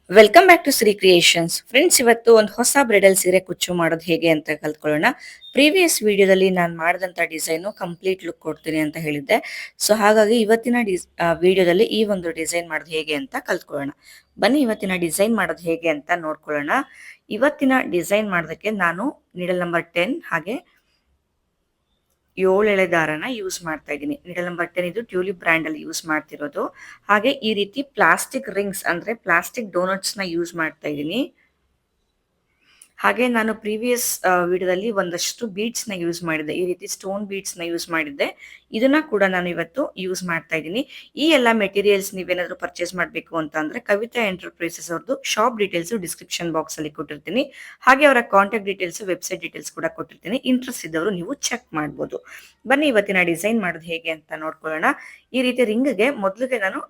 Welcome back to Shri Creations. Friends, ಇವತ್ತು ಒಂದು ಹೊಸ ಬ್ರೈಡಲ್ ಸೀರೆ ಕುಚ್ಚು ಮಾಡೋದು ಹೇಗೆ ಅಂತ ಕಲ್ತ್ಕೊಳ್ಳೋಣ. ಪ್ರೀವಿಯಸ್ ವಿಡಿಯೋದಲ್ಲಿ ನಾನು ಮಾಡಿದಂಥ ಡಿಸೈನು ಕಂಪ್ಲೀಟ್ ಲುಕ್ ಕೊಡ್ತೀನಿ ಅಂತ ಹೇಳಿದ್ದೆ. ಸೊ ಹಾಗಾಗಿ ಇವತ್ತಿನ ವಿಡಿಯೋದಲ್ಲಿ ಈ ಒಂದು ಡಿಸೈನ್ ಮಾಡೋದು ಹೇಗೆ ಅಂತ ಕಲ್ತ್ಕೊಳ್ಳೋಣ. ಬನ್ನಿ ಇವತ್ತಿನ ಡಿಸೈನ್ ಮಾಡೋದು ಹೇಗೆ ಅಂತ ನೋಡ್ಕೊಳ್ಳೋಣ. ಇವತ್ತಿನ ಡಿಸೈನ್ ಮಾಡೋದಕ್ಕೆ ನಾನು ನೀಡಲ್ ನಂಬರ್ 10 ಹಾಗೆ 7 ಎಳೆ ದಾರನ ಯೂಸ್ ಮಾಡ್ತಾ ಇದ್ದೀನಿ. ನೀಡಲ್ ನಂಬರ್ 10 ಇದು ಟ್ಯೂಲಿಪ್ ಬ್ರ್ಯಾಂಡ್ ಅಲ್ಲಿ ಯೂಸ್ ಮಾಡ್ತಿರೋದು. ಹಾಗೆ ಈ ರೀತಿ ಪ್ಲಾಸ್ಟಿಕ್ ರಿಂಗ್ಸ್ ಅಂದ್ರೆ ಪ್ಲಾಸ್ಟಿಕ್ ಡೋನಟ್ಸ್ ನ ಯೂಸ್ ಮಾಡ್ತಾ ಇದ್ದೀನಿ. ಹಾಗೆ ನಾನು ಪ್ರೀವಿಯಸ್ ವಿಡಿಯೋದಲ್ಲಿ ಒಂದಷ್ಟು ಬೀಡ್ಸ್ ನ ಯೂಸ್ ಮಾಡಿದ್ದೆ. ಈ ರೀತಿ ಸ್ಟೋನ್ ಬೀಡ್ಸ್ ನ ಯೂಸ್ ಮಾಡಿದ್ದೆ. ಇದನ್ನ ಕೂಡ ನಾನು ಇವತ್ತು ಯೂಸ್ ಮಾಡ್ತಾ ಇದ್ದೀನಿ. ಈ ಎಲ್ಲ ಮೆಟೀರಿಯಲ್ಸ್ ನೀವೇನಾದ್ರೂ ಪರ್ಚೇಸ್ ಮಾಡಬೇಕು ಅಂತ ಅಂದ್ರೆ ಕವಿತಾ ಎಂಟರ್ಪ್ರೈಸಸ್ ಅವ್ರದ್ದು ಶಾಪ್ ಡೀಟೇಲ್ಸ್ ಡಿಸ್ಕ್ರಿಪ್ಷನ್ ಬಾಕ್ಸ್ ಅಲ್ಲಿ ಕೊಟ್ಟಿರ್ತೀನಿ. ಹಾಗೆ ಅವರ ಕಾಂಟ್ಯಾಕ್ಟ್ ಡೀಟೇಲ್ಸ್, ವೆಬ್ಸೈಟ್ ಡೀಟೇಲ್ಸ್ ಕೂಡ ಕೊಟ್ಟಿರ್ತೀನಿ. ಇಂಟ್ರೆಸ್ಟ್ ಇದ್ದವರು ನೀವು ಚೆಕ್ ಮಾಡ್ಬೋದು. ಬನ್ನಿ ಇವತ್ತಿನ ಡಿಸೈನ್ ಮಾಡೋದು ಹೇಗೆ ಅಂತ ನೋಡ್ಕೊಳ್ಳೋಣ. ಈ ರೀತಿ ರಿಂಗ್ಗೆ ಮೊದಲಿಗೆ ನಾನು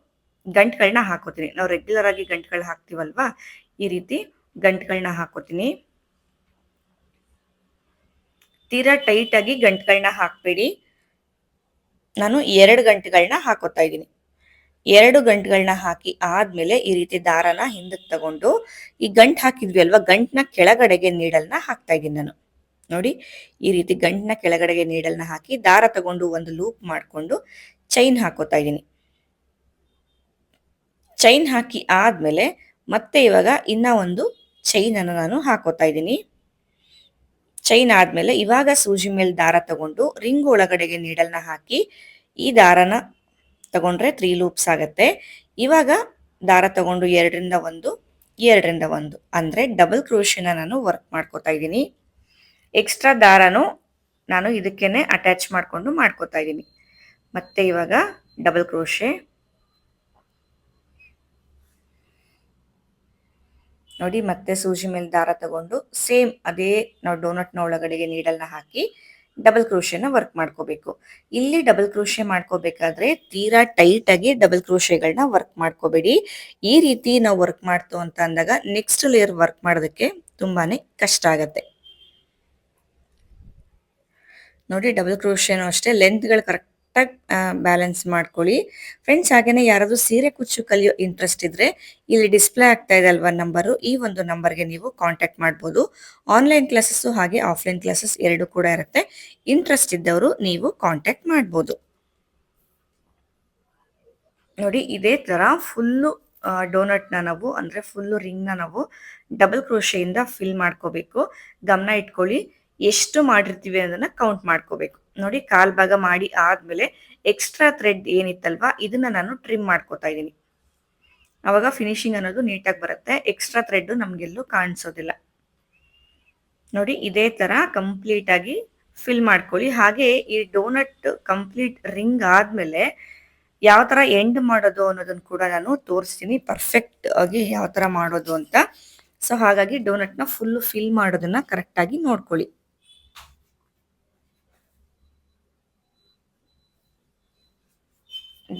ಗಂಟುಗಳನ್ನ ಹಾಕೋತೀನಿ. ನಾವು ರೆಗ್ಯುಲರ್ ಆಗಿ ಗಂಟುಗಳು ಹಾಕ್ತಿವಲ್ವಾ, ಈ ರೀತಿ ಗಂಟುಗಳನ್ನ ಹಾಕೋತೀನಿ. ತೀರಾ ಟೈಟ್ ಆಗಿ ಗಂಟುಗಳನ್ನ ಹಾಕ್ಬೇಡಿ. ನಾನು 2 ಗಂಟುಗಳನ್ನ ಹಾಕೋತಾ ಇದ್ದೀನಿ. 2 ಗಂಟುಗಳನ್ನ ಹಾಕಿ ಆದ್ಮೇಲೆ ಈ ರೀತಿ ದಾರನ ಹಿಂದಕ್ಕೆ ತಗೊಂಡು ಈ ಗಂಟು ಹಾಕಿದ್ವಿ ಅಲ್ವಾ, ಗಂಟನ್ನ ಕೆಳಗಡೆಗೆ ನೀಡಲ್ನ ಹಾಕ್ತಾ ಇದ್ದೀನಿ ನಾನು. ನೋಡಿ, ಈ ರೀತಿ ಗಂಟನ್ನ ಕೆಳಗಡೆಗೆ ನೀಡಲ್ನ ಹಾಕಿ ದಾರ ತಗೊಂಡು ಒಂದು ಲೂಪ್ ಮಾಡಿಕೊಂಡು ಚೈನ್ ಹಾಕೋತಾ ಇದ್ದೀನಿ. ಚೈನ್ ಹಾಕಿ ಆದ್ಮೇಲೆ ಮತ್ತೆ ಇವಾಗ ಇನ್ನ ಒಂದು ಚೈನ್ ಅನ್ನು ನಾನು ಹಾಕೋತಾ ಇದ್ದೀನಿ. ಚೈನ್ ಆದ್ಮೇಲೆ ಇವಾಗ ಸೂಜಿ ಮೇಲೆ ದಾರ ತಗೊಂಡು ರಿಂಗ್ ಒಳಗಡೆಗೆ ನೀಡಲ್ನ ಹಾಕಿ ಈ ದಾರನ ತಗೊಂಡ್ರೆ 3 ಲೂಪ್ಸ್ ಆಗತ್ತೆ. ಇವಾಗ ದಾರ ತಗೊಂಡು 2ರಿಂದ 1, 2ರಿಂದ 1 ಅಂದ್ರೆ ಡಬಲ್ ಕ್ರೋಶೆನ ನಾನು ವರ್ಕ್ ಮಾಡ್ಕೋತಾ ಇದ್ದೀನಿ. ಎಕ್ಸ್ಟ್ರಾ ದಾರನು ನಾನು ಇದಕ್ಕೇನೆ ಅಟ್ಯಾಚ್ ಮಾಡ್ಕೋತಾ ಇದ್ದೀನಿ. ಮತ್ತೆ ಇವಾಗ ಡಬಲ್ ಕ್ರೋಶೆ ನೋಡಿ, ಮತ್ತೆ ಸೂಜಿ ಮೇಲೆ ದಾರ ತಗೊಂಡು ಸೇಮ್ ಅದೇ ನಾವು ಡೋನಟ್ನ ಒಳಗಡೆಗೆ ನೀಡಲ್ನ ಹಾಕಿ ಡಬಲ್ ಕ್ರೋಶೆನ ವರ್ಕ್ ಮಾಡ್ಕೋಬೇಕು. ಇಲ್ಲಿ ಡಬಲ್ ಕ್ರೋಶೆ ಮಾಡ್ಕೋಬೇಕಾದ್ರೆ ತೀರಾ ಟೈಟ್ ಆಗಿ ಡಬಲ್ ಕ್ರೋಶೆಗಳನ್ನ ವರ್ಕ್ ಮಾಡ್ಕೋಬೇಡಿ. ಈ ರೀತಿ ನಾವು ವರ್ಕ್ ಮಾಡ್ತು ಅಂತ ಅಂದಾಗ ನೆಕ್ಸ್ಟ್ ಲೇಯರ್ ವರ್ಕ್ ಮಾಡೋದಕ್ಕೆ ತುಂಬಾನೇ ಕಷ್ಟ ಆಗತ್ತೆ. ನೋಡಿ, ಡಬಲ್ ಕ್ರೋಶೆನೂ ಅಷ್ಟೇ ಲೆಂತ್ಗಳು ಕರೆಕ್ಟಾಗಿ ಬ್ಯಾಲೆನ್ಸ್ ಮಾಡ್ಕೊಳ್ಳಿ ಫ್ರೆಂಡ್ಸ್. ಹಾಗೇನೆ ಯಾರಾದ್ರೂ ಸೀರೆ ಕುಚ್ಚು ಕಲಿಯೋ ಇಂಟ್ರೆಸ್ಟ್ ಇದ್ರೆ ಇಲ್ಲಿ ಡಿಸ್ಪ್ಲೇ ಆಗ್ತಾ ಇದೆ ಅಲ್ವಾ ನಂಬರು, ಈ ಒಂದು ನಂಬರ್ಗೆ ನೀವು ಕಾಂಟ್ಯಾಕ್ಟ್ ಮಾಡ್ಬೋದು. ಆನ್ಲೈನ್ ಕ್ಲಾಸಸ್ ಹಾಗೆ ಆಫ್ಲೈನ್ ಕ್ಲಾಸಸ್ ಎರಡು ಕೂಡ ಇರುತ್ತೆ. ಇಂಟ್ರೆಸ್ಟ್ ಇದ್ದವರು ನೀವು ಕಾಂಟ್ಯಾಕ್ಟ್ ಮಾಡ್ಬೋದು. ನೋಡಿ, ಇದೇ ತರ ಫುಲ್ಲು ಡೋನಟ್ನ ನಾವು ಅಂದ್ರೆ ಫುಲ್ಲು ರಿಂಗ್ನ ನಾವು ಡಬಲ್ ಕ್ರೋಶೆಯಿಂದ ಫಿಲ್ ಮಾಡ್ಕೋಬೇಕು. ಗಮನ ಇಟ್ಕೊಳ್ಳಿ, ಎಷ್ಟು ಮಾಡಿರ್ತೀವಿ ಅನ್ನೋದನ್ನ ಕೌಂಟ್ ಮಾಡ್ಕೋಬೇಕು. ನೋಡಿ, ಕಾಲ್ ಭಾಗ ಮಾಡಿ ಆದ್ಮೇಲೆ ಎಕ್ಸ್ಟ್ರಾ ಥ್ರೆಡ್ ಏನಿತ್ತಲ್ವಾ ಇದನ್ನ ನಾನು ಟ್ರಿಮ್ ಮಾಡ್ಕೋತಾ ಇದ್ದೀನಿ. ಅವಾಗ ಫಿನಿಶಿಂಗ್ ಅನ್ನೋದು ನೀಟಾಗಿ ಬರುತ್ತೆ. ಎಕ್ಸ್ಟ್ರಾ ಥ್ರೆಡ್ ನಮ್ಗೆಲ್ಲೂ ಕಾಣಿಸೋದಿಲ್ಲ. ನೋಡಿ, ಇದೇ ತರ ಕಂಪ್ಲೀಟ್ ಆಗಿ ಫಿಲ್ ಮಾಡ್ಕೊಳ್ಳಿ. ಹಾಗೆ ಈ ಡೋನಟ್ ಕಂಪ್ಲೀಟ್ ರಿಂಗ್ ಆದ್ಮೇಲೆ ಯಾವ ತರ ಎಂಡ್ ಮಾಡೋದು ಅನ್ನೋದನ್ನ ಕೂಡ ನಾನು ತೋರಿಸ್ತೀನಿ ಪರ್ಫೆಕ್ಟ್ ಆಗಿ ಯಾವ ತರ ಮಾಡೋದು ಅಂತ. ಸೊ ಹಾಗಾಗಿ ಡೋನಟ್ನ ಫುಲ್ ಫಿಲ್ ಮಾಡೋದನ್ನ ಕರೆಕ್ಟ್ ಆಗಿ ನೋಡ್ಕೊಳ್ಳಿ.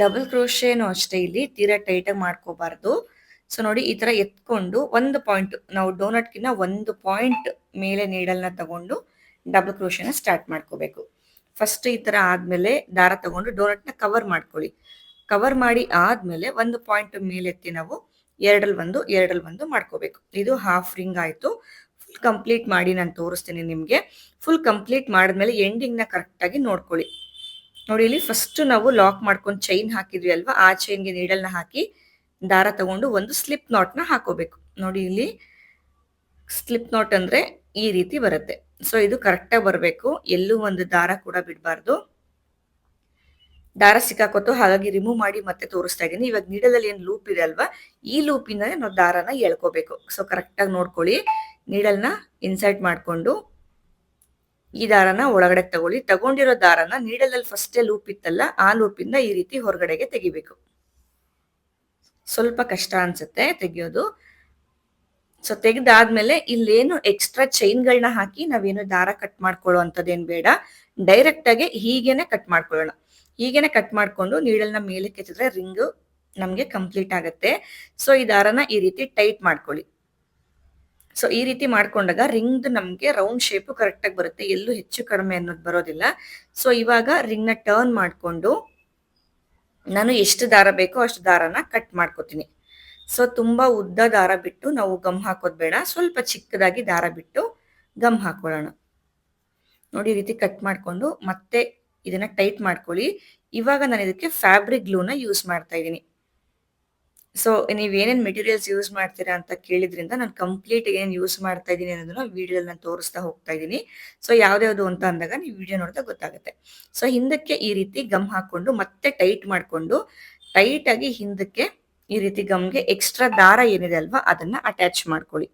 ಡಬಲ್ ಕ್ರೋಶೇನು ಅಷ್ಟೇ, ಇಲ್ಲಿ ತೀರಾ ಟೈಟಾಗಿ ಮಾಡ್ಕೋಬಾರ್ದು. ಸೊ ನೋಡಿ, ಈ ತರ ಎತ್ಕೊಂಡು ಒಂದು ಪಾಯಿಂಟ್, ನಾವು ಡೋನಟ್ಗಿನ್ನ ಒಂದು ಪಾಯಿಂಟ್ ಮೇಲೆ ನೀಡಲ್ನ ತಗೊಂಡು ಡಬಲ್ ಕ್ರೋಶೆನ ಸ್ಟಾರ್ಟ್ ಮಾಡ್ಕೋಬೇಕು. ಫಸ್ಟ್ ಈ ತರ ಆದ್ಮೇಲೆ ದಾರ ತಗೊಂಡು ಡೋನಟ್ನ ಕವರ್ ಮಾಡ್ಕೊಳ್ಳಿ. ಕವರ್ ಮಾಡಿ ಆದ್ಮೇಲೆ ಒಂದು ಪಾಯಿಂಟ್ ಮೇಲೆತ್ತಿ ನಾವು 2ರಲ್ಲಿ 1 ಮಾಡ್ಕೋಬೇಕು. ಇದು ಹಾಫ್ ರಿಂಗ್ ಆಯ್ತು. ಫುಲ್ ಕಂಪ್ಲೀಟ್ ಮಾಡಿ ನಾನು ತೋರಿಸ್ತೀನಿ ನಿಮ್ಗೆ. ಫುಲ್ ಕಂಪ್ಲೀಟ್ ಮಾಡಿದ್ಮೇಲೆ ಎಂಡಿಂಗ್ನ ಕರೆಕ್ಟ್ ಆಗಿ ನೋಡ್ಕೊಳ್ಳಿ. ನೋಡಿ, ಇಲ್ಲಿ ಫಸ್ಟ್ ನಾವು ಲಾಕ್ ಮಾಡ್ಕೊಂಡು ಚೈನ್ ಹಾಕಿದ್ವಿ ಅಲ್ವಾ, ಆ ಚೈನ್ಗೆ ನೀಡಲ್ನ ಹಾಕಿ ದಾರ ತಗೊಂಡು ಒಂದು ಸ್ಲಿಪ್ ನಾಟ್ನ ಹಾಕೋಬೇಕು. ನೋಡಿ, ಇಲ್ಲಿ ಸ್ಲಿಪ್ ನಾಟ್ ಅಂದ್ರೆ ಈ ರೀತಿ ಬರುತ್ತೆ. ಸೊ ಇದು ಕರೆಕ್ಟಾಗಿ ಬರಬೇಕು, ಎಲ್ಲೂ ಒಂದು ದಾರ ಕೂಡ ಬಿಡಬಾರ್ದು. ದಾರ ಸಿಕ್ಕಾಕೋತು, ಹಾಗಾಗಿ ರಿಮೂವ್ ಮಾಡಿ ಮತ್ತೆ ತೋರಿಸ್ತಾ ಇದ್ದೀನಿ. ಇವಾಗ ನೀಡಲಲ್ಲಿ ಏನು ಲೂಪ್ ಇದೆ ಅಲ್ವಾ, ಈ ಲೂಪಿಂದ ನಾವು ದಾರನ ಎಳ್ಕೋಬೇಕು. ಸೊ ಕರೆಕ್ಟಾಗಿ ನೋಡ್ಕೊಳ್ಳಿ, ನೀಡಲ್ನ ಇನ್ಸರ್ಟ್ ಮಾಡ್ಕೊಂಡು ಈ ದಾರನ ಒಳಗಡೆ ತಗೊಳ್ಳಿ. ತಗೊಂಡಿರೋ ದಾರನ ನೀಡಲಲ್ಲಿ ಫಸ್ಟೇ ಲೂಪ್ ಇತ್ತಲ್ಲ, ಆ ಲೂಪಿಂದ ಈ ರೀತಿ ಹೊರಗಡೆಗೆ ತೆಗಿಬೇಕು. ಸ್ವಲ್ಪ ಕಷ್ಟ ಅನ್ಸುತ್ತೆ ತೆಗಿಯೋದು. ಸೊ ತೆಗೆದಾದ್ಮೇಲೆ ಇಲ್ಲೇನು ಎಕ್ಸ್ಟ್ರಾ ಚೈನ್ಗಳನ್ನ ಹಾಕಿ ನಾವೇನು ದಾರ ಕಟ್ ಮಾಡ್ಕೊಳ್ಳೋ ಅಂತದೇನು ಬೇಡ, ಡೈರೆಕ್ಟ್ ಆಗಿ ಹೀಗೇನೆ ಕಟ್ ಮಾಡ್ಕೊಳ್ಳೋಣ. ಹೀಗೇನೆ ಕಟ್ ಮಾಡ್ಕೊಂಡು ನೀಡಲ್ನ ಮೇಲೆ ಕೆತ್ತಿದ್ರೆ ರಿಂಗ್ ನಮ್ಗೆ ಕಂಪ್ಲೀಟ್ ಆಗುತ್ತೆ. ಸೊ ಈ ದಾರನ ಈ ರೀತಿ ಟೈಟ್ ಮಾಡ್ಕೊಳ್ಳಿ. ಸೊ ಈ ರೀತಿ ಮಾಡ್ಕೊಂಡಾಗ ರಿಂಗ್ ನಮ್ಗೆ ರೌಂಡ್ ಶೇಪ್ ಕರೆಕ್ಟ್ ಆಗಿ ಬರುತ್ತೆ, ಎಲ್ಲೂ ಹೆಚ್ಚು ಕಡಿಮೆ ಅನ್ನೋದು ಬರೋದಿಲ್ಲ. ಸೊ ಇವಾಗ ರಿಂಗ್ ನ ಟರ್ನ್ ಮಾಡ್ಕೊಂಡು ನಾನು ಎಷ್ಟು ದಾರ ಬೇಕೋ ಅಷ್ಟು ದಾರನ ಕಟ್ ಮಾಡ್ಕೋತೀನಿ. ಸೊ ತುಂಬಾ ಉದ್ದ ದಾರ ಬಿಟ್ಟು ನಾವು ಗಮ್ ಹಾಕೋದ್ ಬೇಡ, ಸ್ವಲ್ಪ ಚಿಕ್ಕದಾಗಿ ದಾರ ಬಿಟ್ಟು ಗಮ್ ಹಾಕೊಳ್ಳೋಣ. ನೋಡಿ ಈ ರೀತಿ ಕಟ್ ಮಾಡ್ಕೊಂಡು ಮತ್ತೆ ಇದನ್ನ ಟೈಟ್ ಮಾಡ್ಕೊಳ್ಳಿ. ಇವಾಗ ನಾನು ಇದಕ್ಕೆ ಫ್ಯಾಬ್ರಿಕ್ ಗ್ಲೂನ ಯೂಸ್ ಮಾಡ್ತಾ ಇದ್ದೀನಿ. ಸೊ ನೀವ್ ಏನೇನ್ ಮೆಟೀರಿಯಲ್ಸ್ ಯೂಸ್ ಮಾಡ್ತೀರಾ ಅಂತ ಕೇಳಿದ್ರಿಂದ ನಾನು ಕಂಪ್ಲೀಟ್ ಏನ್ ಯೂಸ್ ಮಾಡ್ತಾ ಇದ್ದೀನಿ ಅನ್ನೋದನ್ನ ವಿಡಿಯೋದಲ್ಲಿ ನಾನು ತೋರಿಸ್ತಾ ಹೋಗ್ತಾ ಇದ್ದೀನಿ. ಸೊ ಯಾವ್ದ್ಯಾವ್ದು ಅಂತ ಅಂದಾಗ ನೀವು ವಿಡಿಯೋ ನೋಡಿದಾಗ ಗೊತ್ತಾಗುತ್ತೆ. ಸೊ ಹಿಂದಕ್ಕೆ ಈ ರೀತಿ ಗಮ್ ಹಾಕೊಂಡು ಮತ್ತೆ ಟೈಟ್ ಮಾಡ್ಕೊಂಡು ಟೈಟ್ ಆಗಿ ಹಿಂದಕ್ಕೆ ಈ ರೀತಿ ಗಮ್ಗೆ ಎಕ್ಸ್ಟ್ರಾ ದಾರ ಏನಿದೆ ಅಲ್ವಾ ಅದನ್ನ ಅಟ್ಯಾಚ್ ಮಾಡ್ಕೊಳ್ಳಿ.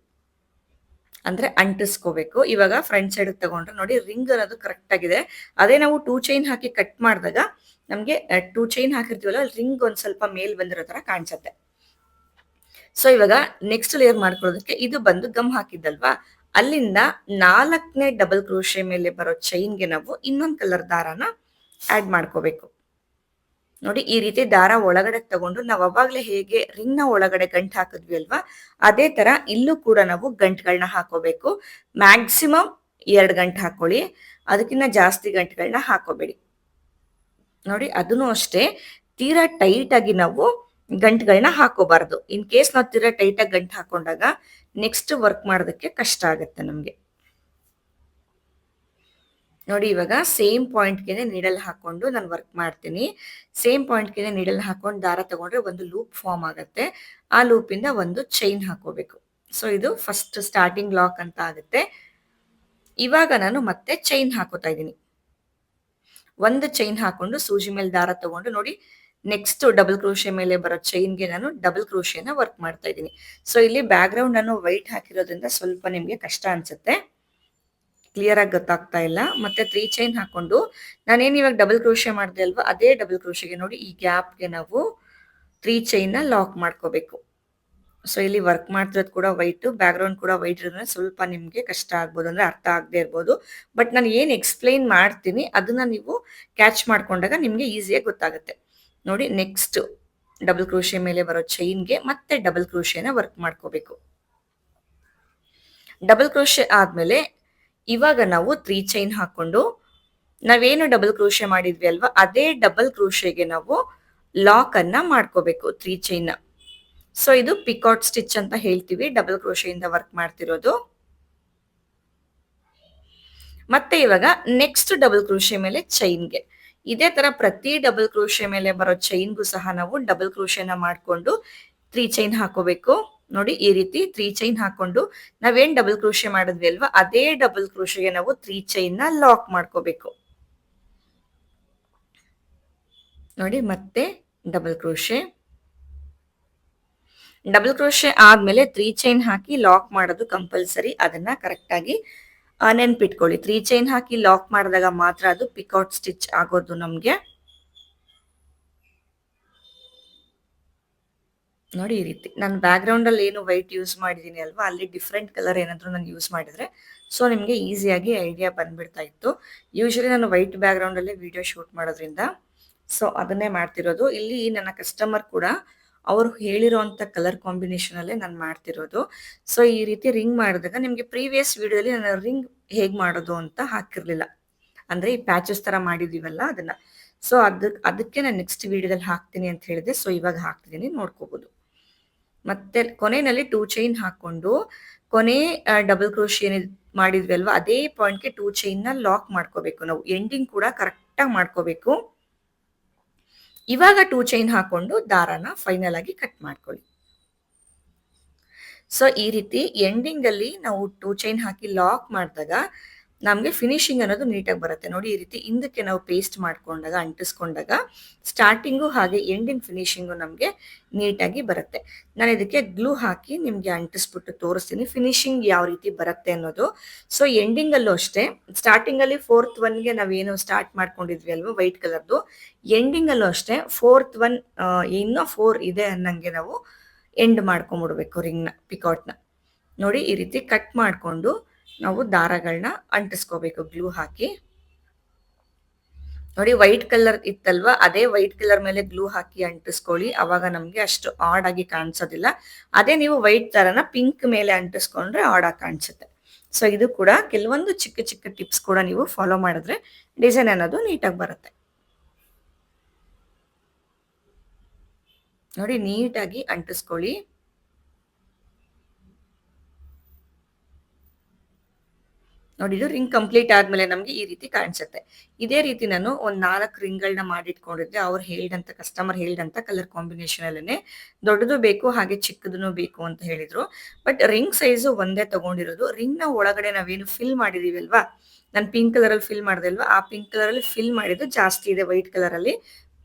ಅಂದ್ರೆ ಅಂಟಿಸ್ಕೋಬೇಕು. ಇವಾಗ ಫ್ರಂಟ್ ಸೈಡ್ ತಗೊಂಡ್ರೆ ನೋಡಿ ರಿಂಗ್ ಅನ್ನೋದು ಕರೆಕ್ಟ್ ಆಗಿದೆ. ಅದೇ ನಾವು 2 ಚೈನ್ ಹಾಕಿ ಕಟ್ ಮಾಡಿದಾಗ ನಮ್ಗೆ 2 ಚೈನ್ ಹಾಕಿರ್ತೀವಲ್ಲ ರಿಂಗ್ ಒಂದ್ ಸ್ವಲ್ಪ ಮೇಲ್ ಬಂದಿರೋ ತರ ಕಾಣಿಸುತ್ತೆ. ಸೊ ಇವಾಗ ನೆಕ್ಸ್ಟ್ ಲೇಯರ್ ಮಾಡ್ಕೊಳ್ಳೋದಕ್ಕೆ ಇದು ಬಂದು ಗಮ್ ಹಾಕಿದ್ದಲ್ವಾ, ಅಲ್ಲಿಂದ 4ನೇ ಡಬಲ್ ಕ್ರೋಶೆ ಮೇಲೆ ಬರೋ ಚೈನ್ಗೆ ನಾವು ಇನ್ನೊಂದ್ ಕಲರ್ ದಾರಾನ ಆಡ್ ಮಾಡ್ಕೋಬೇಕು. ನೋಡಿ ಈ ರೀತಿ ದಾರ ಒಳಗಡೆ ತಗೊಂಡು ನಾವು ಅವಾಗ್ಲೇ ಹೇಗೆ ರಿಂಗ್ ನ ಒಳಗಡೆ ಗಂಟ್ ಹಾಕಿದ್ವಿ ಅಲ್ವಾ, ಅದೇ ತರ ಇಲ್ಲೂ ಕೂಡ ನಾವು ಗಂಟ್ಗಳನ್ನ ಹಾಕೋಬೇಕು. ಮ್ಯಾಕ್ಸಿಮಮ್ 2 ಗಂಟೆ ಹಾಕೊಳ್ಳಿ, ಅದಕ್ಕಿಂತ ಜಾಸ್ತಿ ಗಂಟೆಗಳನ್ನ ಹಾಕೋಬೇಡಿ. ನೋಡಿ ಅದನ್ನು ಅಷ್ಟೇ ತೀರಾ ಟೈಟ್ ಆಗಿ ನಾವು ಗಂಟುಗಳನ್ನ ಹಾಕೋಬಾರ್ದು. ಇನ್ ಕೇಸ್ ನಾವು ತೀರಾ ಟೈಟ್ ಆಗಿ ಗಂಟು ಹಾಕೊಂಡಾಗ ನೆಕ್ಸ್ಟ್ ವರ್ಕ್ ಮಾಡೋದಕ್ಕೆ ಕಷ್ಟ ಆಗುತ್ತೆ ನಮ್ಗೆ. ನೋಡಿ ಇವಾಗ ಸೇಮ್ ಪಾಯಿಂಟ್ಗೆ ನೀಡಲ್ ಹಾಕೊಂಡು ನಾನು ವರ್ಕ್ ಮಾಡ್ತೀನಿ. ಸೇಮ್ ಪಾಯಿಂಟ್ಗೆ ನೀಡಲ್ ಹಾಕೊಂಡು ದಾರ ತಗೊಂಡ್ರೆ ಒಂದು ಲೂಪ್ ಫಾರ್ಮ್ ಆಗುತ್ತೆ. ಆ ಲೂಪಿಂದ ಒಂದು ಚೈನ್ ಹಾಕೋಬೇಕು. ಸೊ ಇದು ಫಸ್ಟ್ ಸ್ಟಾರ್ಟಿಂಗ್ ಲಾಕ್ ಅಂತ ಆಗುತ್ತೆ. ಇವಾಗ ನಾನು ಮತ್ತೆ ಚೈನ್ ಹಾಕೋತಾ ಇದ್ದೀನಿ. ಒಂದು ಚೈನ್ ಹಾಕೊಂಡು ಸೂಜಿ ಮೇಲೆ ದಾರ ತಗೊಂಡು ನೋಡಿ ನೆಕ್ಸ್ಟ್ ಡಬಲ್ ಕ್ರೋಶೆ ಮೇಲೆ ಬರೋ ಚೈನ್ಗೆ ನಾನು ಡಬಲ್ ಕ್ರೋಶೆನ ವರ್ಕ್ ಮಾಡ್ತಾ ಇದ್ದೀನಿ. ಸೊ ಇಲ್ಲಿ ಬ್ಯಾಕ್ ಗ್ರೌಂಡ್ ನಾನು ವೈಟ್ ಹಾಕಿರೋದ್ರಿಂದ ಸ್ವಲ್ಪ ನಿಮ್ಗೆ ಕಷ್ಟ ಅನ್ಸುತ್ತೆ, ಕ್ಲಿಯರ್ ಆಗಿ ಗೊತ್ತಾಗ್ತಾ ಇಲ್ಲ. ಮತ್ತೆ 3 ಚೈನ್ ಹಾಕೊಂಡು ನಾನೇನ್ ಇವಾಗ ಡಬಲ್ ಕ್ರೋಶೆ ಮಾಡಿದೆ ಅಲ್ವಾ, ಅದೇ ಡಬಲ್ ಕ್ರೋಶೆಗೆ ನೋಡಿ ಈ ಗ್ಯಾಪ್ಗೆ ನಾವು 3 ಚೈನ್ ನ ಲಾಕ್ ಮಾಡ್ಕೋಬೇಕು. ಸೊ ಇಲ್ಲಿ ವರ್ಕ್ ಮಾಡ್ತಿರೋದು ಕೂಡ ವೈಟ್, ಬ್ಯಾಕ್ ಗ್ರೌಂಡ್ ಕೂಡ ವೈಟ್ ಇರೋದ್ರಿಂದ ಸ್ವಲ್ಪ ನಿಮ್ಗೆ ಕಷ್ಟ ಆಗ್ಬೋದು, ಅಂದ್ರೆ ಅರ್ಥ ಆಗದೆ ಇರ್ಬೋದು. ಬಟ್ ನಾನು ಏನ್ ಎಕ್ಸ್ಪ್ಲೈನ್ ಮಾಡ್ತೀನಿ ಅದನ್ನ ನೀವು ಕ್ಯಾಚ್ ಮಾಡ್ಕೊಂಡಾಗ ನಿಮ್ಗೆ ಈಸಿಯಾಗಿ ಗೊತ್ತಾಗುತ್ತೆ. ನೋಡಿ ನೆಕ್ಸ್ಟ್ ಡಬಲ್ ಕ್ರೋಶೆ ಮೇಲೆ ಬರೋ ಚೈನ್ಗೆ ಮತ್ತೆ ಡಬಲ್ ಕ್ರೋಶೆನ ವರ್ಕ್ ಮಾಡ್ಕೋಬೇಕು. ಡಬಲ್ ಕ್ರೋಶೆ ಆದ್ಮೇಲೆ ಇವಾಗ ನಾವು 3 ಚೈನ್ ಹಾಕೊಂಡು ನಾವೇನು ಡಬಲ್ ಕ್ರೋಶೆ ಮಾಡಿದ್ವಿ ಅಲ್ವಾ, ಅದೇ ಡಬಲ್ ಕ್ರೋಶೆಗೆ ನಾವು ಲಾಕ್ ಅನ್ನ ಮಾಡ್ಕೋಬೇಕು 3 ಚೈನ್. ಸೊ ಇದು ಪಿಕಾಟ್ ಸ್ಟಿಚ್ ಅಂತ ಹೇಳ್ತೀವಿ, ಡಬಲ್ ಕ್ರೋಶೆಯಿಂದ ವರ್ಕ್ ಮಾಡ್ತಿರೋದು. ಮತ್ತೆ ಇವಾಗ ನೆಕ್ಸ್ಟ್ ಡಬಲ್ ಕ್ರೋಶೆ ಮೇಲೆ ಚೈನ್ಗೆ ಇದೇ ತರ ಪ್ರತಿ ಡಬಲ್ ಕ್ರೋಶೆ ಮೇಲೆ ಬರೋ ಚೈನ್ಗೂ ಸಹ ನಾವು ಡಬಲ್ ಕ್ರೋಶೆನ ಮಾಡ್ಕೊಂಡು 3 ಚೈನ್ ಹಾಕೋಬೇಕು. ನೋಡಿ ಈ ರೀತಿ 3 ಚೈನ್ ಹಾಕೊಂಡು ನಾವೇನ್ ಡಬಲ್ ಕ್ರೋಶೆ ಮಾಡಿದ್ವಿ ಅಲ್ವಾ, ಅದೇ ಡಬಲ್ ಕ್ರೋಶೆಗೆ ನಾವು 3 ಚೈನ್ ನ ಲಾಕ್ ಮಾಡ್ಕೋಬೇಕು. ನೋಡಿ ಮತ್ತೆ ಡಬಲ್ ಕ್ರೋಶೆ ಆದ್ಮೇಲೆ 3 ಚೈನ್ ಹಾಕಿ ಲಾಕ್ ಮಾಡೋದು ಕಂಪಲ್ಸರಿ. ಅದನ್ನ ಕರೆಕ್ಟ್ ಆಗಿ ನೆನ್ಪಿಟ್ಕೊಳ್ಳಿ. 3 ಚೈನ್ ಹಾಕಿ ಲಾಕ್ ಮಾಡಿದಾಗ ಮಾತ್ರ ಅದು ಪಿಕಾಟ್ ಸ್ಟಿಚ್ ಆಗೋದು ನಮ್ಗೆ. ನೋಡಿ ಈ ರೀತಿ ನಾನು ಬ್ಯಾಕ್ ಗ್ರೌಂಡ್ ಅಲ್ಲಿ ಏನು ವೈಟ್ ಯೂಸ್ ಮಾಡಿದೀನಿ ಅಲ್ವಾ, ಅಲ್ಲಿ ಡಿಫ್ರೆಂಟ್ ಕಲರ್ ಏನಾದ್ರು ನಾನು ಯೂಸ್ ಮಾಡಿದ್ರೆ ಸೊ ನಿಮ್ಗೆ ಈಸಿಯಾಗಿ ಐಡಿಯಾ ಬಂದ್ಬಿಡ್ತಾ ಇತ್ತು. ಯೂಶಲಿ ನಾನು ವೈಟ್ ಬ್ಯಾಕ್ ಗ್ರೌಂಡ್ ಅಲ್ಲಿ ವಿಡಿಯೋ ಶೂಟ್ ಮಾಡೋದ್ರಿಂದ ಸೊ ಅದನ್ನೇ ಮಾಡ್ತಿರೋದು. ಇಲ್ಲಿ ನನ್ನ ಕಸ್ಟಮರ್ ಕೂಡ ಅವರು ಹೇಳಿರೋಂಥ ಕಲರ್ ಕಾಂಬಿನೇಷನ್ ಅಲ್ಲೇ ನಾನು ಮಾಡ್ತಿರೋದು. ಸೊ ಈ ರೀತಿ ರಿಂಗ್ ಮಾಡಿದಾಗ ನಿಮ್ಗೆ ಪ್ರೀವಿಯಸ್ ವಿಡಿಯೋದಲ್ಲಿ ನಾನು ರಿಂಗ್ ಹೇಗ್ ಮಾಡೋದು ಅಂತ ಹಾಕಿರ್ಲಿಲ್ಲ, ಅಂದ್ರೆ ಈ ಪ್ಯಾಚಸ್ ತರ ಮಾಡಿದೀವಲ್ಲ ಅದನ್ನ. ಸೊ ಅದಕ್ಕೆ ನಾನು ನೆಕ್ಸ್ಟ್ ವಿಡಿಯೋದಲ್ಲಿ ಹಾಕ್ತೀನಿ ಅಂತ ಹೇಳಿದೆ. ಸೊ ಇವಾಗ ಹಾಕ್ತಿದ್ದೀನಿ, ನೋಡ್ಕೋಬಹುದು. ಮತ್ತೆ ಕೊನೆಯಲ್ಲಿ 2 ಚೈನ್ ಹಾಕೊಂಡು ಕೊನೆ ಡಬಲ್ ಕ್ರೋಶ್ ಏನ್ ಮಾಡಿದ್ವಿ ಅಲ್ವಾ, ಅದೇ ಪಾಯಿಂಟ್ಗೆ 2 ಚೈನ್ ನ ಲಾಕ್ ಮಾಡ್ಕೋಬೇಕು. ನಾವು ಎಂಡಿಂಗ್ ಕೂಡ ಕರೆಕ್ಟ್ ಆಗಿ ಮಾಡ್ಕೋಬೇಕು. ಇವಾಗ 2 ಚೈನ್ ಹಾಕೊಂಡು ದಾರಾನ ಫೈನಲ್ ಆಗಿ ಕಟ್ ಮಾಡ್ಕೊಳ್ಳಿ. ಸೊ ಈ ರೀತಿ ಎಂಡಿಂಗ್ ಅಲ್ಲಿ ನಾವು 2 ಚೈನ್ ಹಾಕಿ ಲಾಕ್ ಮಾಡಿದಾಗ ನಮ್ಗೆ ಫಿನಿಶಿಂಗ್ ಅನ್ನೋದು ನೀಟಾಗಿ ಬರುತ್ತೆ. ನೋಡಿ ಈ ರೀತಿ ಹಿಂದಕ್ಕೆ ನಾವು ಪೇಸ್ಟ್ ಮಾಡ್ಕೊಂಡಾಗ ಅಂಟಿಸ್ಕೊಂಡಾಗ ಸ್ಟಾರ್ಟಿಂಗು ಹಾಗೆ ಎಂಡಿಂಗ್ ಫಿನಿಶಿಂಗು ನಮ್ಗೆ ನೀಟಾಗಿ ಬರುತ್ತೆ. ನಾನು ಇದಕ್ಕೆ ಗ್ಲೂ ಹಾಕಿ ನಿಮ್ಗೆ ಅಂಟಿಸ್ಬಿಟ್ಟು ತೋರಿಸ್ತೀನಿ ಫಿನಿಶಿಂಗ್ ಯಾವ ರೀತಿ ಬರುತ್ತೆ ಅನ್ನೋದು. ಸೊ ಎಂಡಿಂಗ್ ಅಲ್ಲೂ ಅಷ್ಟೇ, ಸ್ಟಾರ್ಟಿಂಗ್ ಅಲ್ಲಿ 4th ಒನ್ಗೆ ನಾವೇನು ಸ್ಟಾರ್ಟ್ ಮಾಡ್ಕೊಂಡಿದ್ವಿ ಅಲ್ವಾ ವೈಟ್ ಕಲರ್ದು, ಎಂಡಿಂಗ್ ಅಲ್ಲೂ ಅಷ್ಟೇ 4th ಒನ್ ಇನ್ನೂ 4 ಇದೆ ಅನ್ನಂಗೆ ನಾವು ಎಂಡ್ ಮಾಡ್ಕೊಂಡ್ಬಿಡ್ಬೇಕು ರಿಂಗ್ನ, ಪಿಕಾಟ್ನ. ನೋಡಿ ಈ ರೀತಿ ಕಟ್ ಮಾಡ್ಕೊಂಡು ನಾವು ದಾರಗಳನ್ನ ಅಂಟಿಸ್ಕೋಬೇಕು ಗ್ಲೂ ಹಾಕಿ. ನೋಡಿ ವೈಟ್ ಕಲರ್ ಇತ್ತಲ್ವಾ, ಅದೇ ವೈಟ್ ಕಲರ್ ಮೇಲೆ ಗ್ಲೂ ಹಾಕಿ ಅಂಟಿಸ್ಕೊಳ್ಳಿ. ಅವಾಗ ನಮ್ಗೆ ಅಷ್ಟು ಆಡ್ ಆಗಿ ಕಾಣಿಸೋದಿಲ್ಲ. ಅದೇ ನೀವು ವೈಟ್ ತರನ ಪಿಂಕ್ ಮೇಲೆ ಅಂಟಿಸ್ಕೊಂಡ್ರೆ ಆಡ್ ಆಗಿ ಕಾಣಿಸುತ್ತೆ. ಸೊ ಇದು ಕೂಡ ಕೆಲವೊಂದು ಚಿಕ್ಕ ಚಿಕ್ಕ ಟಿಪ್ಸ್ ಕೂಡ ನೀವು ಫಾಲೋ ಮಾಡಿದ್ರೆ ಡಿಸೈನ್ ಅನ್ನೋದು ನೀಟಾಗಿ ಬರುತ್ತೆ. ನೋಡಿ ನೀಟಾಗಿ ಅಂಟಿಸ್ಕೊಳ್ಳಿ. ನೋಡಿ ಇದು ರಿಂಗ್ ಕಂಪ್ಲೀಟ್ ಆದ್ಮೇಲೆ ನಮ್ಗೆ ಈ ರೀತಿ ಕಾಣಿಸುತ್ತೆ. ಇದೇ ರೀತಿ ನಾನು ಒಂದ್ 4 ರಿಂಗ್‌ಗಳನ್ನ ಮಾಡಿಟ್ಕೊಂಡಿದ್ದೆ. ಅವ್ರು ಹೇಳ್ದಂತ ಕಸ್ಟಮರ್ ಹೇಳ್ದಂತ ಕಲರ್ ಕಾಂಬಿನೇಷನ್ ಅಲ್ಲೇನೆ ದೊಡ್ಡದು ಬೇಕು ಹಾಗೆ ಚಿಕ್ಕದೂನು ಬೇಕು ಅಂತ ಹೇಳಿದ್ರು. ಬಟ್ ರಿಂಗ್ ಸೈಜು ಒಂದೇ ತಗೊಂಡಿರೋದು. ರಿಂಗ್‌ನ ಒಳಗಡೆ ನಾವೇನು ಫಿಲ್ ಮಾಡಿದೀವಿ ಅಲ್ವಾ? ನಾನು ಪಿಂಕ್ ಕಲರ್ ಅಲ್ಲಿ ಫಿಲ್ ಮಾಡಿದೆ ಅಲ್ವಾ? ಆ ಪಿಂಕ್ ಕಲರ್ ಅಲ್ಲಿ ಫಿಲ್ ಮಾಡಿದ್ದು ಜಾಸ್ತಿ ಇದೆ ವೈಟ್ ಕಲರ್ ಅಲ್ಲಿ.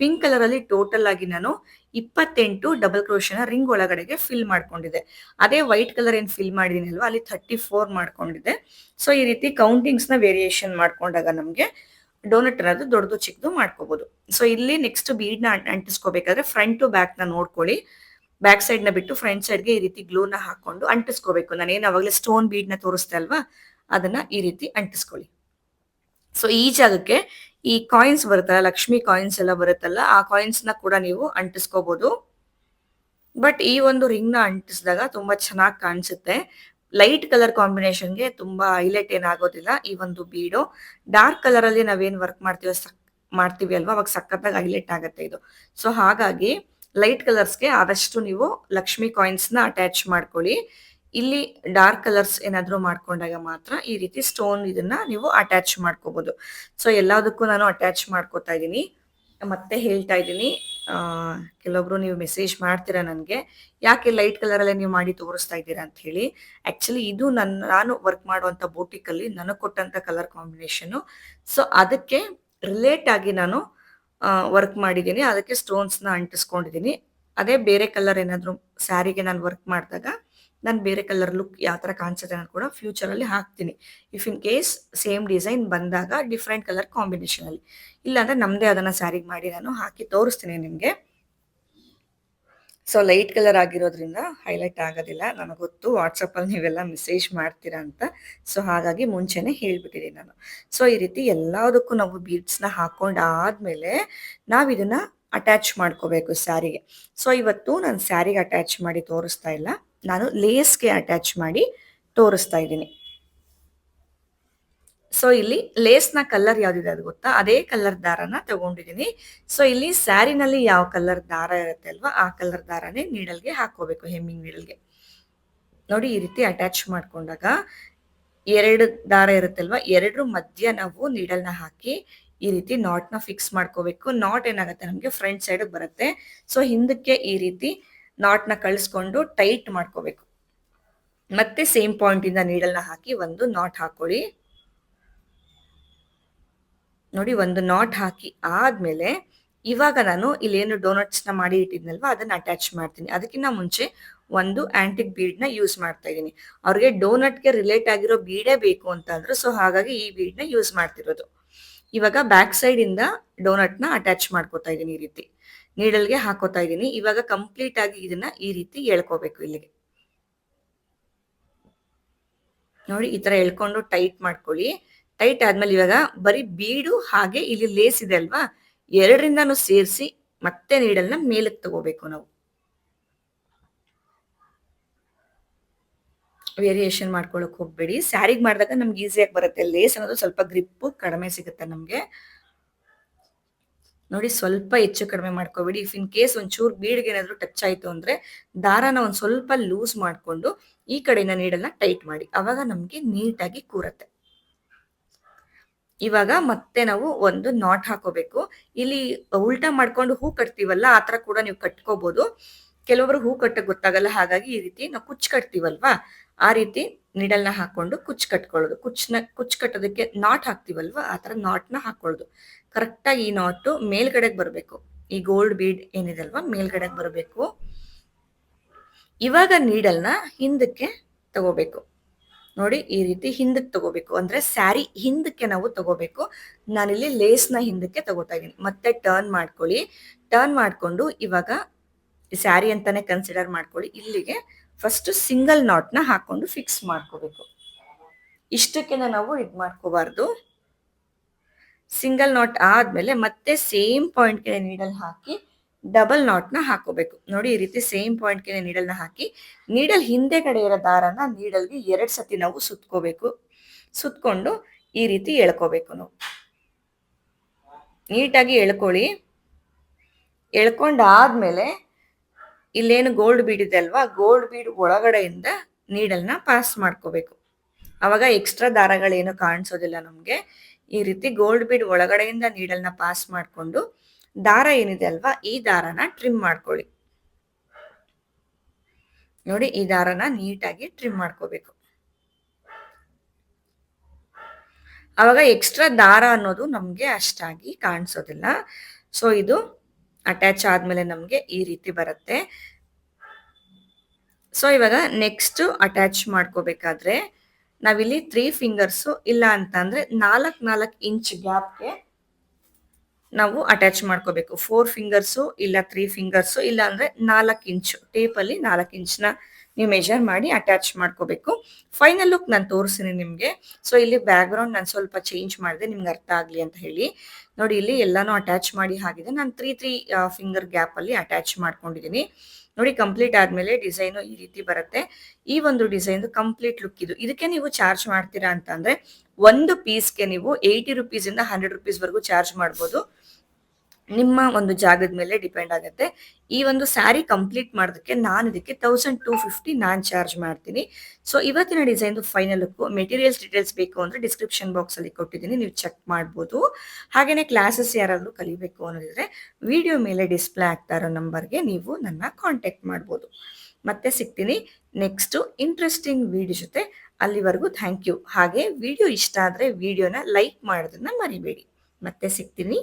ಪಿಂಕ್ ಕಲರ್ ಅಲ್ಲಿ ಟೋಟಲ್ ಆಗಿ ನಾನು 28 ಡಬಲ್ ಕ್ರೋಶನ ರಿಂಗ್ ಒಳಗಡೆಗೆ ಫಿಲ್ ಮಾಡ್ಕೊಂಡಿದ್ದೆ. ಅದೇ ವೈಟ್ ಕಲರ್ ಏನ್ ಫಿಲ್ ಮಾಡಿದೀನಿ ಅಲ್ವಾ? ಅಲ್ಲಿ 34 ಮಾಡ್ಕೊಂಡಿದ್ದೆ. ಸೊ ಈ ರೀತಿ ಕೌಂಟಿಂಗ್ಸ್‌ನ ವೇರಿಯೇಷನ್ ಮಾಡ್ಕೊಂಡಾಗ ನಮ್ಗೆ ಡೋನಟ್ ಅನ್ನೋದು ದೊಡ್ಡದು ಚಿಕ್ಕದು ಮಾಡ್ಕೋಬಹುದು. ಸೊ ಇಲ್ಲಿ ನೆಕ್ಸ್ಟ್ ಬೀಡ್‌ನ ಅಂಟಿಸ್ಕೋಬೇಕಾದ್ರೆ ಫ್ರಂಟ್ ಟು ಬ್ಯಾಕ್‌ನ ನೋಡ್ಕೊಳ್ಳಿ. ಬ್ಯಾಕ್ ಸೈಡ್‌ನ ಬಿಟ್ಟು ಫ್ರಂಟ್ ಸೈಡ್‌ಗೆ ಈ ರೀತಿ ಗ್ಲೂನ ಹಾಕೊಂಡು ಅಂಟಿಸ್ಕೋಬೇಕು. ನಾನೇನು ಅವಾಗಲೇ ಸ್ಟೋನ್ ಬೀಡ್‌ನ ತೋರಿಸ್ದೆ ಅಲ್ವಾ? ಅದನ್ನ ಈ ರೀತಿ ಅಂಟಿಸ್ಕೊಳ್ಳಿ. ಸೊ ಈ ಜಾಗಕ್ಕೆ ಈ ಕಾಯಿನ್ಸ್ ಬರುತ್ತಲ್ಲ, ಲಕ್ಷ್ಮಿ ಕಾಯಿನ್ಸ್ ಎಲ್ಲ ಬರುತ್ತಲ್ಲ, ಆ ಕಾಯಿನ್ಸ್‌ನ ಕೂಡ ನೀವು ಅಂಟಿಸ್ಕೋಬಹುದು. ಬಟ್ ಈ ಒಂದು ರಿಂಗ್‌ನ ಅಂಟಿಸಿದಾಗ ತುಂಬಾ ಚೆನ್ನಾಗಿ ಕಾಣಿಸುತ್ತೆ. ಲೈಟ್ ಕಲರ್ ಕಾಂಬಿನೇಷನ್‌ಗೆ ತುಂಬಾ ಹೈಲೈಟ್ ಏನಾಗೋದಿಲ್ಲ ಈ ಒಂದು ಬೀಡು. ಡಾರ್ಕ್ ಕಲರ್ ಅಲ್ಲಿ ನಾವೇನ್ ವರ್ಕ್ ಮಾಡ್ತೀವಿ ಅಲ್ವಾ? ಅವಾಗ ಸಖತ್ತಾಗಿ ಹೈಲೈಟ್ ಆಗುತ್ತೆ ಇದು. ಸೊ ಹಾಗಾಗಿ ಲೈಟ್ ಕಲರ್ಸ್‌ಗೆ ಆದಷ್ಟು ನೀವು ಲಕ್ಷ್ಮಿ ಕಾಯಿನ್ಸ್‌ನ ಅಟ್ಯಾಚ್ ಮಾಡ್ಕೊಳ್ಳಿ. ಇಲ್ಲಿ ಡಾರ್ಕ್ ಕಲರ್ಸ್ ಏನಾದ್ರು ಮಾಡ್ಕೊಂಡಾಗ ಮಾತ್ರ ಈ ರೀತಿ ಸ್ಟೋನ್ ಇದನ್ನ ನೀವು ಅಟ್ಯಾಚ್ ಮಾಡ್ಕೋಬಹುದು. ಸೊ ಎಲ್ಲದಕ್ಕೂ ನಾನು ಅಟ್ಯಾಚ್ ಮಾಡ್ಕೋತಾ ಇದ್ದೀನಿ. ಮತ್ತೆ ಹೇಳ್ತಾ ಇದ್ದೀನಿ. ಆ, ಕೆಲವೊಬ್ರು ನೀವು ಮೆಸೇಜ್ ಮಾಡ್ತೀರಾ ನನಗೆ, ಯಾಕೆ ಲೈಟ್ ಕಲರ್ ಅಲ್ಲೇ ನೀವು ಮಾಡಿ ತೋರಿಸ್ತಾ ಇದ್ದೀರಾ ಅಂತ ಹೇಳಿ. ಆಕ್ಚುಲಿ ಇದು ನಾನು ವರ್ಕ್ ಮಾಡುವಂತ ಬೂಟಿಕ್ ಅಲ್ಲಿ ನನಗೆ ಕೊಟ್ಟಂತ ಕಲರ್ ಕಾಂಬಿನೇಷನ್. ಸೊ ಅದಕ್ಕೆ ರಿಲೇಟ್ ಆಗಿ ನಾನು ವರ್ಕ್ ಮಾಡಿದ್ದೀನಿ. ಅದಕ್ಕೆ ಸ್ಟೋನ್ಸ್ ನ ಅಂಟಿಸ್ಕೊಂಡಿದ್ದೀನಿ. ಅದೇ ಬೇರೆ ಕಲರ್ ಏನಾದ್ರು ಸ್ಯಾರಿಗೆ ನಾನು ವರ್ಕ್ ಮಾಡಿದಾಗ ನಾನು ಬೇರೆ ಕಲರ್ ಲುಕ್ ಯಾವ ತರ ಕಾಣಿಸುತ್ತೆ ಅನ್ನೋದು ಕೂಡ ಫ್ಯೂಚರ್ ಅಲ್ಲಿ ಹಾಕ್ತೀನಿ. If in case same design ಬಂದಾಗ ಡಿಫ್ರೆಂಟ್ ಕಲರ್ ಕಾಂಬಿನೇಷನ್ ಅಲ್ಲಿ. ಇಲ್ಲಾಂದ್ರೆ ನಮ್ದೇ ಅದನ್ನ ಸ್ಯಾರಿಗೆ ಮಾಡಿ ನಾನು ಹಾಕಿ ತೋರಿಸ್ತೀನಿ ನಿಮ್ಗೆ. ಸೊ ಲೈಟ್ ಕಲರ್ ಆಗಿರೋದ್ರಿಂದ ಹೈಲೈಟ್ ಆಗೋದಿಲ್ಲ. ನನಗೆ ಗೊತ್ತು ವಾಟ್ಸಪ್ಪಲ್ಲಿ ನೀವೆಲ್ಲ ಮೆಸೇಜ್ ಮಾಡ್ತೀರಾ ಅಂತ. ಸೊ ಹಾಗಾಗಿ ಮುಂಚೆನೆ ಹೇಳ್ಬಿಟ್ಟಿದ್ದೀನಿ ನಾನು. ಸೊ ಈ ರೀತಿ ಎಲ್ಲದಕ್ಕೂ ನಾವು ಬೀಡ್ಸ್‌ನ ಹಾಕೊಂಡಾದ್ಮೇಲೆ ನಾವಿದನ್ನ ಅಟ್ಯಾಚ್ ಮಾಡ್ಕೋಬೇಕು ಸ್ಯಾರಿಗೆ. ಸೊ ಇವತ್ತು ನಾನು ಸ್ಯಾರಿಗೆ ಅಟ್ಯಾಚ್ ಮಾಡಿ ತೋರಿಸ್ತಾ ಇಲ್ಲ. ನಾನು ಲೇಸ್‌ಗೆ ಅಟ್ಯಾಚ್ ಮಾಡಿ ತೋರಿಸ್ತಾ ಇದ್ದೀನಿ. ಸೊ ಇಲ್ಲಿ ಲೇಸ್‌ನ ಕಲರ್ ಯಾವ್ದಿದೆ ಅದು ಗೊತ್ತಾ? ಅದೇ ಕಲರ್ ದಾರನ ತಗೊಂಡಿದ್ದೀನಿ. ಸೊ ಇಲ್ಲಿ ಸ್ಯಾರಿನಲ್ಲಿ ಯಾವ ಕಲರ್ ದಾರ ಇರುತ್ತೆ ಅಲ್ವಾ? ಆ ಕಲರ್ ದಾರನೇ ನೀಡಲ್ಗೆ ಹಾಕೋಬೇಕು, ಹೆಮ್ಮಿಂಗ್ ನೀಡಲ್ಗೆ. ನೋಡಿ ಈ ರೀತಿ ಅಟ್ಯಾಚ್ ಮಾಡ್ಕೊಂಡಾಗ 2 ದಾರ ಇರುತ್ತಲ್ವಾ? 2 ಮಧ್ಯ ನಾವು ನೀಡಲ್‌ನ ಹಾಕಿ ಈ ರೀತಿ ನಾಟ್‌ನ ಫಿಕ್ಸ್ ಮಾಡ್ಕೋಬೇಕು. ನಾಟ್ ಏನಾಗುತ್ತೆ ನಮ್ಗೆ ಫ್ರಂಟ್ ಸೈಡ್‌ಗೆ ಬರುತ್ತೆ. ಸೊ ಹಿಂದಕ್ಕೆ ಈ ರೀತಿ ನಾಟ್‌ನ ಕಳಿಸ್ಕೊಂಡು ಟೈಟ್ ಮಾಡ್ಕೋಬೇಕು. ಮತ್ತೆ ಸೇಮ್ ಪಾಯಿಂಟ್ ಇಂದ ನೀಡಲ್‌ನ ಹಾಕಿ ಒಂದು ನಾಟ್ ಹಾಕೊಳ್ಳಿ. ನೋಡಿ ಒಂದು ನಾಟ್ ಹಾಕಿ ಆದ್ಮೇಲೆ ಇವಾಗ ನಾನು ಇಲ್ಲೇನು ಡೋನಟ್ಸ್‌ನ ಮಾಡಿ ಇಟ್ಟಿದ್ನಲ್ವಾ ಅದನ್ನ ಅಟ್ಯಾಚ್ ಮಾಡ್ತೀನಿ. ಅದಕ್ಕಿಂತ ಮುಂಚೆ ಒಂದು ಆಂಟಿಕ್ ಬೀಡ್‌ನ ಯೂಸ್ ಮಾಡ್ತಾ ಇದ್ದೀನಿ. ಅವ್ರಿಗೆ ಡೋನಟ್‌ಗೆ ರಿಲೇಟ್ ಆಗಿರೋ ಬೀಡೇ ಬೇಕು ಅಂತ ಅಂದ್ರು. ಸೊ ಹಾಗಾಗಿ ಈ ಬೀಡ್‌ನ ಯೂಸ್ ಮಾಡ್ತಿರೋದು. ಇವಾಗ ಬ್ಯಾಕ್ ಸೈಡ್ ಇಂದ ಡೋನಟ್‌ನ ಅಟ್ಯಾಚ್ ಮಾಡ್ಕೋತಾ ಇದ್ದೀನಿ ಈ ರೀತಿ. ನೀಡಲ್ಗೆ ಹಾಕೋತಾ ಇದ್ದೀನಿ. ಇವಾಗ ಕಂಪ್ಲೀಟ್ ಆಗಿ ಇದನ್ನ ಈ ರೀತಿ ಎಳ್ಕೋಬೇಕು ಇಲ್ಲಿಗೆ. ನೋಡಿ ಈ ತರ ಎಳ್ಕೊಂಡು ಟೈಟ್ ಮಾಡ್ಕೊಳ್ಳಿ. ಟೈಟ್ ಆದ್ಮೇಲೆ ಇವಾಗ ಬರೀ ಬೀಡು ಹಾಗೆ ಇಲ್ಲಿ ಲೇಸ್ ಇದೆ ಅಲ್ವಾ? ಎರಡರಿಂದಾನು ಸೇರಿಸಿ ಮತ್ತೆ ನೀಡಲ್‌ನ ಮೇಲಕ್ಕೆ ತಗೋಬೇಕು ನಾವು. ವೇರಿಯೇಷನ್ ಮಾಡ್ಕೊಳಕ್ ಹೋಗ್ಬೇಡಿ. ಸ್ಯಾರಿಗೆ ಮಾಡಿದಾಗ ನಮ್ಗೆ ಈಸಿಯಾಗಿ ಬರುತ್ತೆ. ಲೇಸ್ ಅನ್ನೋದು ಸ್ವಲ್ಪ ಗ್ರಿಪ್ಪು ಕಡಿಮೆ ಸಿಗುತ್ತೆ ನಮ್ಗೆ. ನೋಡಿ ಸ್ವಲ್ಪ ಹೆಚ್ಚು ಕಡಿಮೆ ಮಾಡ್ಕೋಬೇಡಿ. ಇಫ್ ಇನ್ ಕೇಸ್ ಒಂಚೂರು ಬೀಡ್ಗೆ ಏನಾದ್ರು ಟಚ್ ಆಯ್ತು ಅಂದ್ರೆ ದಾರಾನ ಒಂದ್ ಸ್ವಲ್ಪ ಲೂಸ್ ಮಾಡ್ಕೊಂಡು ಈ ಕಡೆಯಿಂದ ನೀಡಲ್‌ನ ಟೈಟ್ ಮಾಡಿ. ಅವಾಗ ನಮ್ಗೆ ನೀಟಾಗಿ ಕೂರತ್ತೆ. ಇವಾಗ ಮತ್ತೆ ನಾವು ಒಂದು ನಾಟ್ ಹಾಕೋಬೇಕು. ಇಲ್ಲಿ ಉಲ್ಟಾ ಮಾಡ್ಕೊಂಡು ಹೂ ಕಟ್ತೀವಲ್ಲ, ಆ ತರ ಕೂಡ ನೀವು ಕಟ್ಕೋಬಹುದು. ಕೆಲವೊಬ್ರು ಹೂ ಕಟ್ಟಕ್ ಗೊತ್ತಾಗಲ್ಲ. ಹಾಗಾಗಿ ಈ ರೀತಿ ನಾವು ಕುಚ್ಚ್ ಕಟ್ತೀವಲ್ವಾ, ಆ ರೀತಿ ನೀಡಲ್‌ನ ಹಾಕೊಂಡು ಕುಚ್ಚ್ ಕಟ್ಕೊಳ್ಳೋದು. ಕುಚ್ಚ್ ಕಟ್ಟೋದಕ್ಕೆ ನಾಟ್ ಹಾಕ್ತೀವಲ್ವಾ, ಆ ತರ ನಾಟ್‌ನ ಹಾಕೊಳ್ಳೋದು. ಕರೆಕ್ಟಾಗಿ ಈ ನಾಟು ಮೇಲ್ಗಡೆಗೆ ಬರಬೇಕು. ಈ ಗೋಲ್ಡ್ ಬೀಡ್ ಏನಿದೆ ಅಲ್ವಾ, ಮೇಲ್ಗಡೆಗೆ ಬರಬೇಕು. ಇವಾಗ ನೀಡಲ್‌ನ ಹಿಂದಕ್ಕೆ ತಗೋಬೇಕು. ನೋಡಿ ಈ ರೀತಿ ಹಿಂದಕ್ಕೆ ತಗೋಬೇಕು. ಅಂದ್ರೆ ಸ್ಯಾರಿ ಹಿಂದಕ್ಕೆ ನಾವು ತಗೋಬೇಕು. ನಾನಿಲ್ಲಿ ಲೇಸ್‌ನ ಹಿಂದಕ್ಕೆ ತಗೋತಾ ಇದ್ದೀನಿ. ಮತ್ತೆ ಟರ್ನ್ ಮಾಡ್ಕೊಳ್ಳಿ. ಟರ್ನ್ ಮಾಡ್ಕೊಂಡು ಇವಾಗ ಸ್ಯಾರಿ ಅಂತಾನೆ ಕನ್ಸಿಡರ್ ಮಾಡ್ಕೊಳ್ಳಿ. ಇಲ್ಲಿಗೆ ಫಸ್ಟ್ ಸಿಂಗಲ್ ನಾಟ್‌ನ ಹಾಕೊಂಡು ಫಿಕ್ಸ್ ಮಾಡ್ಕೋಬೇಕು. ಇಷ್ಟಕ್ಕೆನ ನಾವು ಇದ್ ಮಾಡ್ಕೋಬಾರ್ದು. ಸಿಂಗಲ್ ನಾಟ್ ಆದ್ಮೇಲೆ ಮತ್ತೆ ಸೇಮ್ ಪಾಯಿಂಟ್‌ಗೆ ನೀಡಲ್ ಹಾಕಿ ಡಬಲ್ ನಾಟ್‌ನ ಹಾಕೋಬೇಕು. ನೋಡಿ ಈ ರೀತಿ ಸೇಮ್ ಪಾಯಿಂಟ್‌ಗೆ ನೀಡಲ್‌ನ ಹಾಕಿ ನೀಡಲ್ ಹಿಂದೆಗಡೆ ಇರೋ ದಾರನ ನೀಡಲ್‌ಗೆ 2 ಸತಿ ನಾವು ಸುತ್ಕೋಬೇಕು. ಸುತ್ಕೊಂಡು ಈ ರೀತಿ ಎಳ್ಕೋಬೇಕು ನಾವು. ನೀಟಾಗಿ ಎಳ್ಕೊಳ್ಳಿ. ಎಳ್ಕೊಂಡಾದ್ಮೇಲೆ ಇಲ್ಲೇನು ಗೋಲ್ಡ್ ಬೀಡ್ ಇದೆ ಅಲ್ವಾ, ಗೋಲ್ಡ್ ಬೀಡ್ ಒಳಗಡೆಯಿಂದ ನೀಡಲ್‌ನ ಪಾಸ್ ಮಾಡ್ಕೋಬೇಕು. ಅವಾಗ ಎಕ್ಸ್ಟ್ರಾ ದಾರಗಳೇನು ಕಾಣಿಸೋದಿಲ್ಲ ನಮಗೆ. ಈ ರೀತಿ ಗೋಲ್ಡ್ ಬೀಡ್ ಒಳಗಡೆಯಿಂದ ನೀಡಲ್ನ ಪಾಸ್ ಮಾಡಿಕೊಂಡು ದಾರ ಏನಿದೆ ಅಲ್ವಾ ಈ ದಾರನ ಟ್ರಿಮ್ ಮಾಡ್ಕೊಳ್ಳಿ. ನೋಡಿ ಈ ದಾರನ ನೀಟಾಗಿ ಟ್ರಿಮ್ ಮಾಡ್ಕೋಬೇಕು. ಅವಾಗ ಎಕ್ಸ್ಟ್ರಾ ದಾರ ಅನ್ನೋದು ನಮಗೆ ಅಷ್ಟಾಗಿ ಕಾಣಿಸೋದಿಲ್ಲ. ಸೊ ಇದು ಅಟ್ಯಾಚ್ ಆದ್ಮೇಲೆ ನಮಗೆ ಈ ರೀತಿ ಬರುತ್ತೆ. ಸೊ ಇವಾಗ ನೆಕ್ಸ್ಟ್ ಅಟ್ಯಾಚ್ ಮಾಡ್ಕೋಬೇಕಾದ್ರೆ ನಾವಿಲ್ಲಿ 3 ಫಿಂಗರ್ಸು ಇಲ್ಲ ಅಂತಂದ್ರೆ 4 ಇಂಚ್ ಗ್ಯಾಪ್ಗೆ ನಾವು ಅಟ್ಯಾಚ್ ಮಾಡ್ಕೋಬೇಕು. 4 ಫಿಂಗರ್ಸು ಇಲ್ಲ 3 ಫಿಂಗರ್ಸು ಇಲ್ಲ ಅಂದ್ರೆ 4 ಇಂಚು ಟೇಪಲ್ಲಿ 4 ಇಂಚ್ನ ನೀವು ಮೆಜರ್ ಮಾಡಿ ಅಟ್ಯಾಚ್ ಮಾಡ್ಕೋಬೇಕು. ಫೈನಲ್ ಲುಕ್ ನಾನು ತೋರಿಸ್ತೀನಿ ನಿಮಗೆ. ಸೊ ಇಲ್ಲಿ ಬ್ಯಾಕ್ ಗ್ರೌಂಡ್ ನಾನು ಸ್ವಲ್ಪ ಚೇಂಜ್ ಮಾಡಿದೆ ನಿಮ್ಗೆ ಅರ್ಥ ಆಗಲಿ ಅಂತ ಹೇಳಿ. ನೋಡಿ ಇಲ್ಲಿ ಎಲ್ಲಾನು ಅಟ್ಯಾಚ್ ಮಾಡಿ ಆಗಿದೆ. ನಾನು 3 ಫಿಂಗರ್ ಗ್ಯಾಪಲ್ಲಿ ಅಟ್ಯಾಚ್ ಮಾಡ್ಕೊಂಡಿದ್ದೀನಿ. ನೋಡಿ ಕಂಪ್ಲೀಟ್ ಆದ್ಮೇಲೆ ಡಿಸೈನು ಈ ರೀತಿ ಬರುತ್ತೆ. ಈ ಒಂದು ಡಿಸೈನ್ ಕಂಪ್ಲೀಟ್ ಲುಕ್ ಇದು. ಇದಕ್ಕೆ ನೀವು ಚಾರ್ಜ್ ಮಾಡ್ತೀರಾ ಅಂತಂದ್ರೆ ಒಂದು ಪೀಸ್ಗೆ ನೀವು 80 ರುಪೀಸಿಂದ 100 ರುಪೀಸ್ವರೆಗೂ ಚಾರ್ಜ್ ಮಾಡ್ಬೋದು. ನಿಮ್ಮ ಒಂದು ಜಾಗದ ಮೇಲೆ ಡಿಪೆಂಡ್ ಆಗುತ್ತೆ. ಈ ಒಂದು ಸ್ಯಾರಿ ಕಂಪ್ಲೀಟ್ ಮಾಡೋದಕ್ಕೆ ನಾನು ಇದಕ್ಕೆ 1250 ನಾನು ಚಾರ್ಜ್ ಮಾಡ್ತೀನಿ. ಸೊ ಇವತ್ತಿನ ಡಿಸೈನ್ದು ಫೈನಲ್ ಲುಕ್ ಮೆಟೀರಿಯಲ್ಸ್ ಡೀಟೇಲ್ಸ್ ಬೇಕು ಅಂದರೆ ಡಿಸ್ಕ್ರಿಪ್ಷನ್ ಬಾಕ್ಸಲ್ಲಿ ಕೊಟ್ಟಿದ್ದೀನಿ, ನೀವು ಚೆಕ್ ಮಾಡ್ಬೋದು. ಹಾಗೆಯೇ ಕ್ಲಾಸಸ್ ಯಾರಾದರೂ ಕಲಿಬೇಕು ಅನ್ನೋದಿದ್ರೆ ವಿಡಿಯೋ ಮೇಲೆ ಡಿಸ್ಪ್ಲೇ ಆಗ್ತಾ ಇರೋ ನಂಬರ್ಗೆ ನೀವು ನನ್ನ ಕಾಂಟ್ಯಾಕ್ಟ್ ಮಾಡ್ಬೋದು. ಮತ್ತೆ ಸಿಗ್ತೀನಿ ನೆಕ್ಸ್ಟು ಇಂಟ್ರೆಸ್ಟಿಂಗ್ ವಿಡಿಯೋ ಜೊತೆ. ಅಲ್ಲಿವರೆಗೂ ಥ್ಯಾಂಕ್ ಯು. ಹಾಗೆ ವಿಡಿಯೋ ಇಷ್ಟ ಆದರೆ ವಿಡಿಯೋನ ಲೈಕ್ ಮಾಡೋದನ್ನ ಮರಿಬೇಡಿ. ಮತ್ತೆ ಸಿಗ್ತೀನಿ.